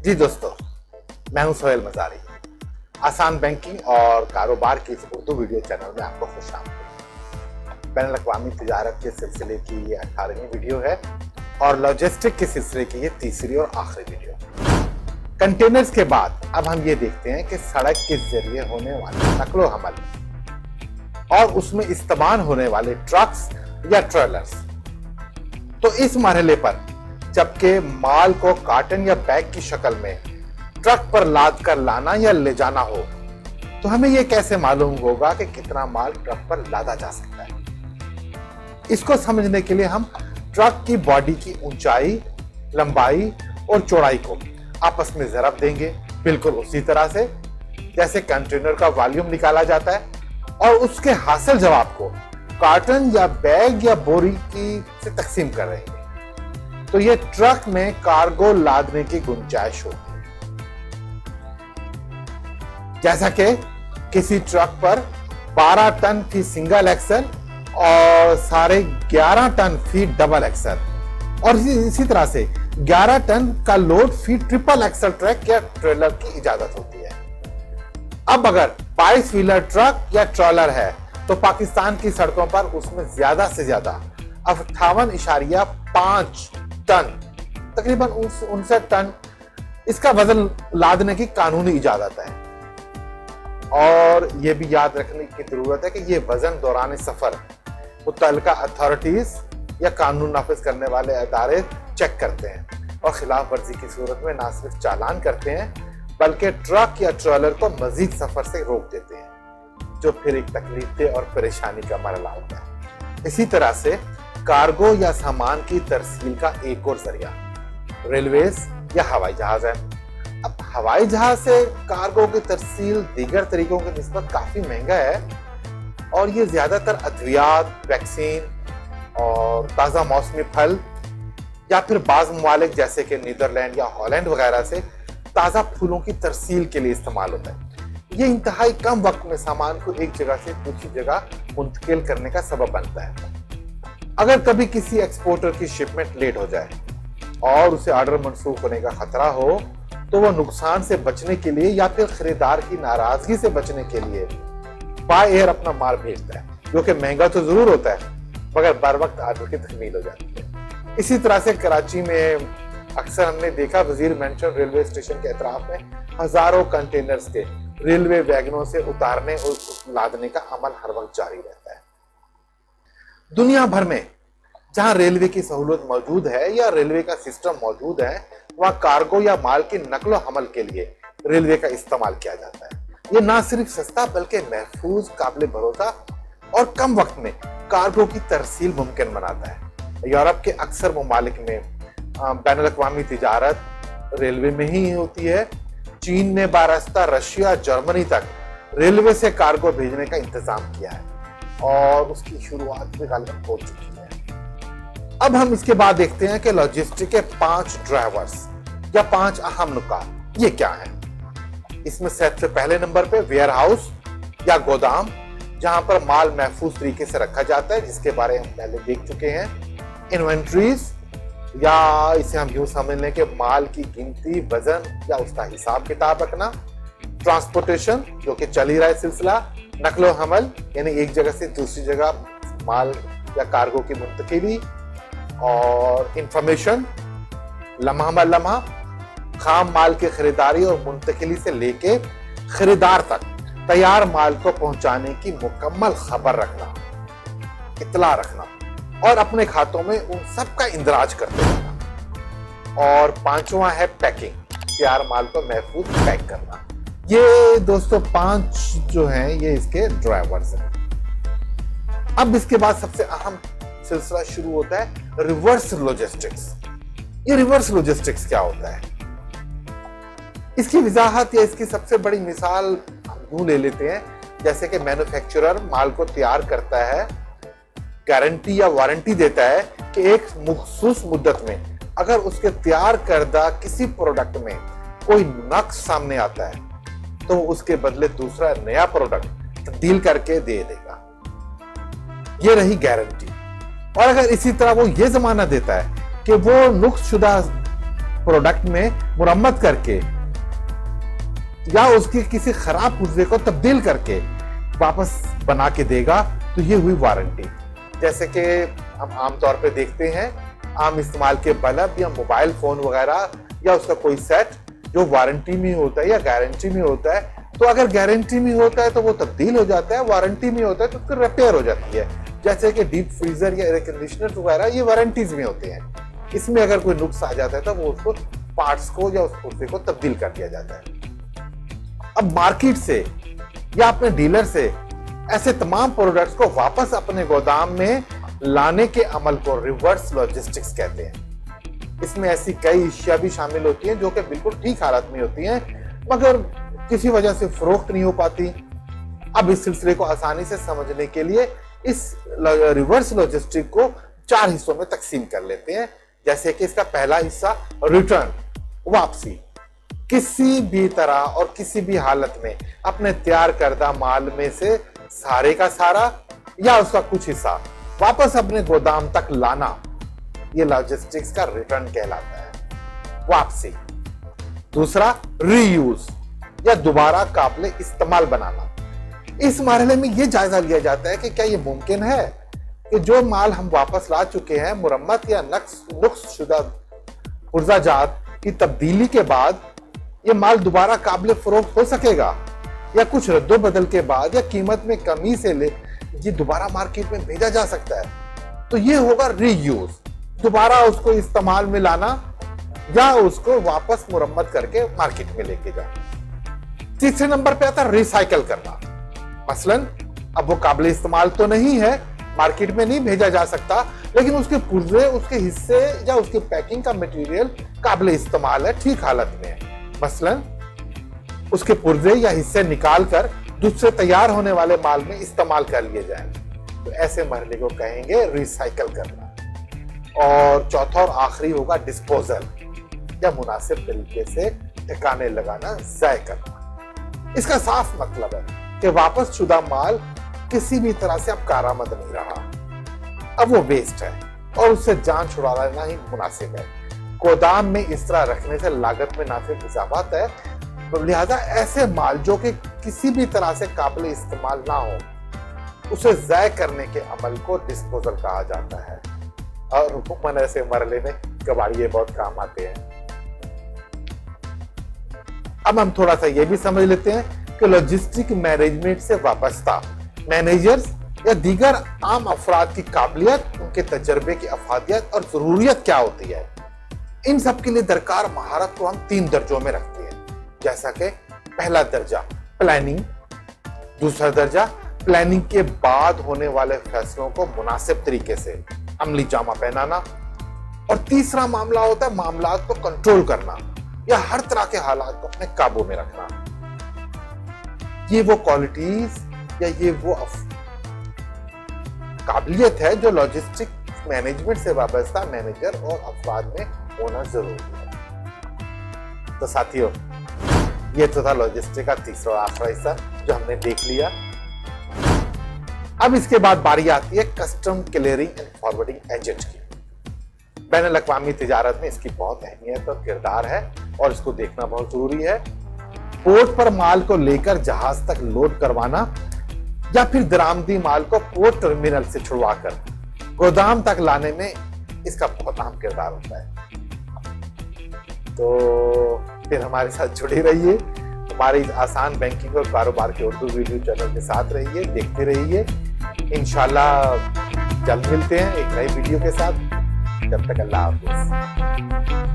जी दोस्तों, मैं हूं सोहेल मजारी। आसान बैंकिंग और कारोबार की इस उर्दू वीडियो चैनल में आपको खुशामदीद। बैनुल-अक़वामी तिजारत के सिलसिले की ये 18वीं वीडियो है और लॉजिस्टिक के सिलसिले की ये तीसरी और आखिरी वीडियो। कंटेनर्स के बाद अब हम ये देखते हैं कि सड़क के जरिए होने वाले नकलो हमल और उसमें इस्तेमाल होने वाले ट्रक्स या ट्रेलर्स। तो इस मरहले पर जबकि माल को कार्टन या बैग की शक्ल में ट्रक पर लाद कर लाना या ले जाना हो, तो हमें यह कैसे मालूम होगा कि कितना माल ट्रक पर लादा जा सकता है। इसको समझने के लिए हम ट्रक की बॉडी की ऊंचाई, लंबाई और चौड़ाई को आपस में ज़रब देंगे, बिल्कुल उसी तरह से जैसे कंटेनर का वॉल्यूम निकाला जाता है, और उसके हासिल जवाब को कार्टन या बैग या बोरी की से तकसीम कर रहे हैं। तो ये ट्रक में कार्गो लादने की गुंजाइश होती है। जैसा कि किसी ट्रक पर 12 टन फी सिंगल एक्सल और 11.5 टन फी डबल एक्सल, और इसी तरह से 11 टन का लोड फी ट्रिपल एक्सल ट्रक या ट्रेलर की इजाजत होती है। अब अगर 22 व्हीलर ट्रक या ट्रॉलर है तो पाकिस्तान की सड़कों पर उसमें ज्यादा से ज्यादा 58.5 टन, तकरीबन 59 टन इसका वजन लादने की कानूनी इजाजत है। और यह भी याद रखने की जरूरत है कि यह वजन दौरान सफर मुतल्लिका अथॉरिटीज या कानून नाफिज करने वाले अदारे चेक करते हैं और खिलाफ वर्जी की सूरत में ना सिर्फ चालान करते हैं बल्कि ट्रक या ट्रॉलर को मजीद सफर से रोक देते हैं, जो फिर एक तकलीफ और परेशानी का मरला होता है। इसी तरह से कार्गो या सामान की तरसील का एक और जरिया रेलवेज या हवाई जहाज है। अब हवाई जहाज से कार्गो की तरसील दीगर तरीकों की निस्बत काफी महंगा है, और ये ज्यादातर अद्वियात, वैक्सीन और ताजा मौसमी फल या फिर बाज ममालिक जैसे कि नीदरलैंड या हॉलैंड वगैरह से ताजा फूलों की तरसील के लिए इस्तेमाल होता है। ये इंतहाई कम वक्त में सामान को एक जगह से दूसरी जगह मुंतकिल करने का सबब बनता है। अगर कभी किसी एक्सपोर्टर की शिपमेंट लेट हो जाए और उसे ऑर्डर मंसूख होने का खतरा हो, तो वो नुकसान से बचने के लिए या फिर खरीदार की नाराजगी से बचने के लिए बाय एयर अपना माल भेजता है, जो कि महंगा तो जरूर होता है मगर बर वक्त ऑर्डर की तकमील हो जाती है। इसी तरह से कराची में अक्सर हमने देखा वजीर मेंशन रेलवे स्टेशन के अतराफ में हजारों कंटेनर्स के रेलवे वैगनों से उतारने और लादने का अमल हर वक्त जारी रहता है। दुनिया भर में जहां रेलवे की सहूलत मौजूद है या रेलवे का सिस्टम मौजूद है, वहां कार्गो या माल की नकलो हमल के लिए रेलवे का इस्तेमाल किया जाता है। ये ना सिर्फ सस्ता बल्कि महफूज, काबिल भरोसा और कम वक्त में कार्गो की तरसील मुमकिन बनाता है। यूरोप के अक्सर ममालिक में बैनुल-अक़वामी तिजारत रेलवे में ही होती है। चीन ने बारास्ता रशिया, जर्मनी तक रेलवे से कार्गो भेजने का इंतजाम किया है और उसकी शुरुआत भी गालिबन हो चुकी है। अब हम इसके बाद देखते हैं कि लॉजिस्टिक के 5 ड्राइवर्स या 5 अहम नुकात ये क्या है। इसमें सबसे पहले नंबर पे वेयर हाउस या गोदाम, जहां पर माल महफूज तरीके से रखा जाता है, जिसके बारे में हम पहले देख चुके हैं। इन्वेंट्रीज, या इसे हम यूं समझ लें कि माल की गिनती, वजन या उसका हिसाब किताब रखना। ट्रांसपोर्टेशन, जो कि चल ही रहा है सिलसिला। नकलो हमल, यानी एक जगह से दूसरी जगह माल या कार्गो की मुंतकिली। और इंफॉर्मेशन, लम्हा ब लम्हा खाम माल की खरीदारी और मुंतकिली से लेके खरीदार तक तैयार माल को पहुंचाने की मुकम्मल खबर रखना, इत्तला रखना और अपने खातों में उन सब का इंदराज करते रहना। और 5वां है पैकिंग, तैयार माल को महफूज पैक करना। ये दोस्तों 5 जो हैं ये इसके ड्राइवर्स हैं। अब इसके बाद सबसे अहम सिलसिला शुरू होता है रिवर्स लॉजिस्टिक्स। ये रिवर्स लॉजिस्टिक्स क्या होता है, इसकी वजाहत या इसकी सबसे बड़ी मिसाल हम यूं ले लेते हैं, जैसे कि मैन्युफैक्चरर माल को तैयार करता है, गारंटी या वारंटी देता है कि एक मखसूस मुद्दत में अगर उसके तैयार करदा किसी प्रोडक्ट में कोई नक्स सामने आता है तो उसके बदले दूसरा नया प्रोडक्ट तब्दील करके दे देगा। ये रही गारंटी। और अगर इसी तरह वो ये जमाना देता है कि वो नुक्स शुदा प्रोडक्ट में मुरम्मत करके या उसकी किसी खराब पुर्जे को तब्दील करके वापस बना के देगा, तो ये हुई वारंटी। जैसे कि हम आमतौर पे देखते हैं आम इस्तेमाल के बल्ब या मोबाइल फोन वगैरह या उसका कोई सेट जो वारंटी में होता है या गारंटी में होता है, तो अगर गारंटी में होता है तो वो तब्दील हो जाता है, वारंटी में होता है तो उसकी रिपेयर हो जाती है। जैसे कि डीप फ्रीजर या एयर कंडीशनर वगैरह ये वारंटीज में होते हैं। इसमें अगर कोई नुक्स आ जाता है तो वो उसको पार्ट्स को या उस पुर्जे को तब्दील कर दिया जाता है। अब मार्केट से या अपने डीलर से ऐसे तमाम प्रोडक्ट्स को वापस अपने गोदाम में लाने के अमल को रिवर्स लॉजिस्टिक्स कहते हैं। इसमें ऐसी कई अशिया भी शामिल होती हैं जो कि बिल्कुल ठीक हालत में होती हैं, मगर किसी वजह से फरोख्त नहीं हो पाती। अब इस सिलसिले को आसानी से समझने के लिए इस रिवर्स लॉजिस्टिक को 4 हिस्सों में तकसीम कर लेते हैं। जैसे कि इसका पहला हिस्सा रिटर्न, वापसी। किसी भी तरह और किसी भी हालत में अपने तैयार करदा माल में से सारे का सारा या उसका कुछ हिस्सा वापस अपने गोदाम तक लाना, ये लॉजिस्टिक्स का रिटर्न कहलाता है, वापसी। दूसरा रीयूज या दोबारा काबिले इस्तेमाल बनाना। इस मरहले में ये जायजा लिया जाता है कि क्या ये मुमकिन है कि जो माल हम वापस ला चुके हैं मुरम्मत या नुक्स शुदा पुर्जा जात की तब्दीली के बाद ये माल दोबारा काबिले फरोख्त हो सकेगा, या कुछ रद्दो बदल के बाद या कीमत में कमी से ले ये दोबारा मार्केट में भेजा जा सकता है। तो ये होगा रीयूज, दोबारा उसको इस्तेमाल में लाना या उसको वापस मुरम्मत करके मार्केट में लेके जाना। तीसरे नंबर पे आता है रिसाइकल करना। मसलन अब वो काबिले इस्तेमाल तो नहीं है, मार्केट में नहीं भेजा जा सकता, लेकिन उसके पुर्जे, उसके हिस्से या उसके पैकिंग का मटेरियल काबिले इस्तेमाल है, ठीक हालत में है। मसलन उसके पुर्जे या हिस्से निकाल कर दूसरे तैयार होने वाले माल में इस्तेमाल कर लिए जाएं, तो ऐसे मरहले को कहेंगे रिसाइकल करना। और चौथा और आखिरी होगा डिस्पोजल या मुनासिब तरीके से ठिकाने लगाना, ज़ाय करना। इसका साफ मतलब है कि वापस शुदा माल किसी भी तरह से अब कारामद नहीं रहा, अब वो वेस्ट है और उससे जान छुड़ा लेना ही मुनासिब है। गोदाम में इस तरह रखने से लागत में नाफिक इजाफा है, तो लिहाजा ऐसे माल जो कि किसी भी तरह से काबिल इस्तेमाल ना हो, उसे ज़ाय करने के अमल को डिस्पोजल कहा जाता है। और हुक्मन ऐसे मरहले में कबाड़िए बहुत काम आते हैं। अब हम थोड़ा सा ये भी समझ लेते हैं कि लॉजिस्टिक मैनेजमेंट से वाबस्ता मैनेजर्स या दीगर आम अफराद की काबिलियत, उनके तजर्बे की अफादियत और जरूरियत क्या होती है, इन सब के लिए दरकार महारत को हम 3 दर्जों में रखते हैं। जैसा कि पहला दर्जा प्लानिंग, दूसरा दर्जा प्लानिंग के बाद होने वाले फैसलों को मुनासिब तरीके से अमली जामा पहनाना, और तीसरा मामला होता है मामलात को कंट्रोल करना या हर तरह के हालात को अपने काबू में रखना। ये वो क्वालिटीज या ये वो काबिलियत है जो लॉजिस्टिक मैनेजमेंट से वाबस्ता मैनेजर और अफराद में होना जरूरी है। तो साथियों, ये तो था लॉजिस्टिक का तीसरा और आखिरी हिस्सा जो हमने देख लिया। अब इसके बाद बारी आती है custom clearing and forwarding agent की। बैनुल अक़वामी तिजारत में इसकी बहुत अहमियत और किरदार है और इसको देखना बहुत जरूरी है। पोर्ट पर माल को लेकर जहाज तक लोड करवाना या फिर दरामदी माल को पोर्ट टर्मिनल से छुड़वाकर गोदाम तक लाने में इसका बहुत अहम किरदार होता है। तो फिर हमारे साथ जुड़े रहिए, हमारे इस आसान बैंकिंग और कारोबार के उर्दू वीडियो चैनल के साथ रहिए, देखते रहिए। इंशाल्लाह जल्द मिलते हैं एक नई वीडियो के साथ। जब तक अल्लाह हाफ़िज़।